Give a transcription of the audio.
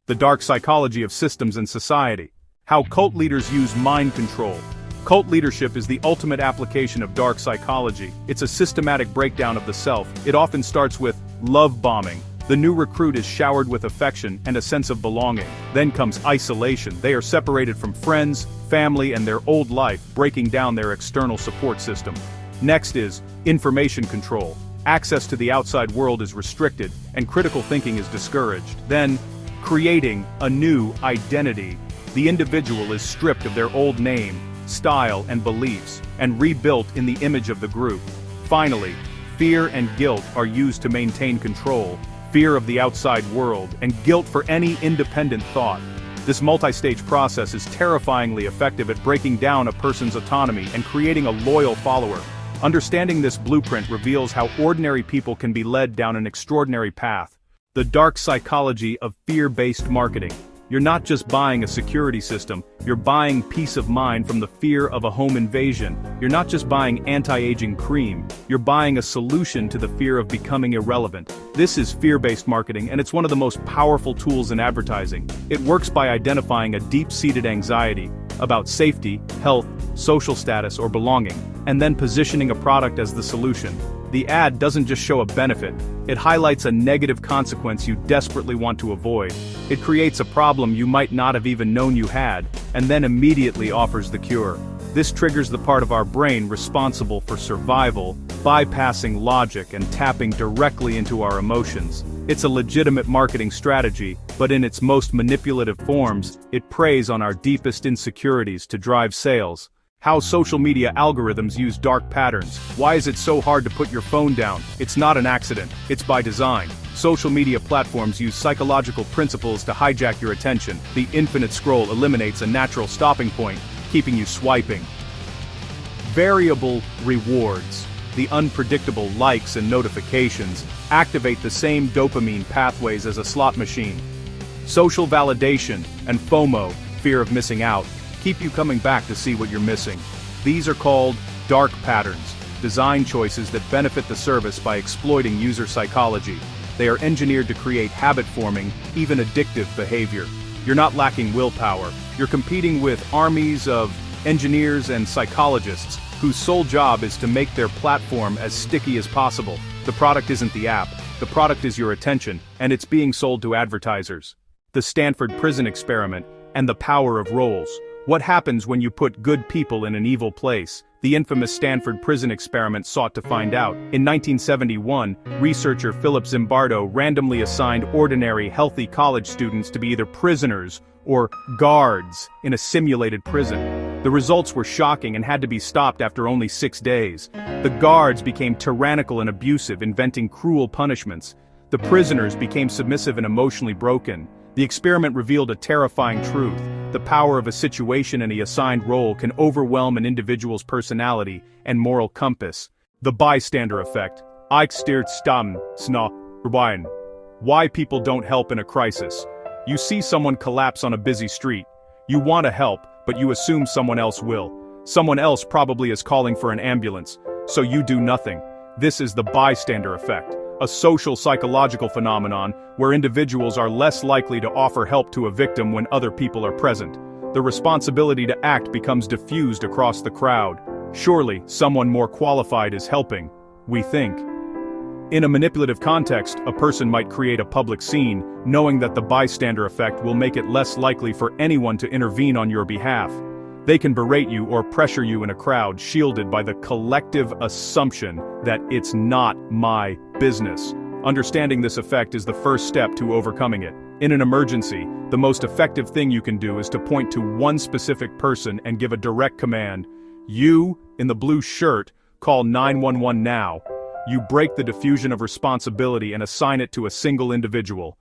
The dark psychology of systems and society. How cult leaders use mind control. Cult leadership is the ultimate application of dark psychology. It's a systematic breakdown of the self. It often starts with love bombing. The new recruit is showered with affection and a sense of belonging. Then comes isolation. They are separated from friends, family, and their old life, breaking down their external support system. Next is information control. Access to the outside world is restricted, and critical thinking is discouraged. Then, creating a new identity. The individual is stripped of their old name, style, and beliefs, and rebuilt in the image of the group. Finally, fear and guilt are used to maintain control. Fear of the outside world, and guilt for any independent thought. This multi-stage process is terrifyingly effective at breaking down a person's autonomy and creating a loyal follower. Understanding this blueprint reveals how ordinary people can be led down an extraordinary path. The dark psychology of fear-based marketing. You're not just buying a security system, you're buying peace of mind from the fear of a home invasion. You're not just buying anti-aging cream, you're buying a solution to the fear of becoming irrelevant. This is fear-based marketing, and it's one of the most powerful tools in advertising. It works by identifying a deep-seated anxiety about safety, health, social status, or belonging, and then positioning a product as the solution. The ad doesn't just show a benefit, it highlights a negative consequence you desperately want to avoid. It creates a problem you might not have even known you had, and then immediately offers the cure. This triggers the part of our brain responsible for survival, bypassing logic and tapping directly into our emotions. It's a legitimate marketing strategy, but in its most manipulative forms, it preys on our deepest insecurities to drive sales. How social media algorithms use dark patterns. Why is it so hard to put your phone down? It's not an accident, it's by design. Social media platforms use psychological principles to hijack your attention. The infinite scroll eliminates a natural stopping point, keeping you swiping. Variable rewards. The unpredictable likes and notifications activate the same dopamine pathways as a slot machine. Social validation and FOMO, fear of missing out, keep you coming back to see what you're missing. These are called dark patterns, design choices that benefit the service by exploiting user psychology. They are engineered to create habit-forming, even addictive behavior. You're not lacking willpower. You're competing with armies of engineers and psychologists whose sole job is to make their platform as sticky as possible. The product isn't the app. The product is your attention, and it's being sold to advertisers. The Stanford prison experiment and the power of roles. What happens when you put good people in an evil place? The infamous Stanford prison experiment sought to find out. In 1971, researcher Philip Zimbardo randomly assigned ordinary, healthy college students to be either prisoners or guards in a simulated prison. The results were shocking and had to be stopped after only 6 days. The guards became tyrannical and abusive, inventing cruel punishments. The prisoners became submissive and emotionally broken. The experiment revealed a terrifying truth. The power of a situation and the assigned role can overwhelm an individual's personality and moral compass. The Bystander Effect. Why people don't help in a crisis. You see someone collapse on a busy street. You want to help, but you assume someone else will. Someone else probably is calling for an ambulance, so you do nothing. This is the bystander effect, a social psychological phenomenon where individuals are less likely to offer help to a victim when other people are present. The responsibility to act becomes diffused across the crowd. Surely, someone more qualified is helping, we think. In a manipulative context, a person might create a public scene, knowing that the bystander effect will make it less likely for anyone to intervene on your behalf. They can berate you or pressure you in a crowd, shielded by the collective assumption that it's not my business. Understanding this effect is the first step to overcoming it. In an emergency, the most effective thing you can do is to point to one specific person and give a direct command. You, in the blue shirt, call 911 now. You break the diffusion of responsibility and assign it to a single individual.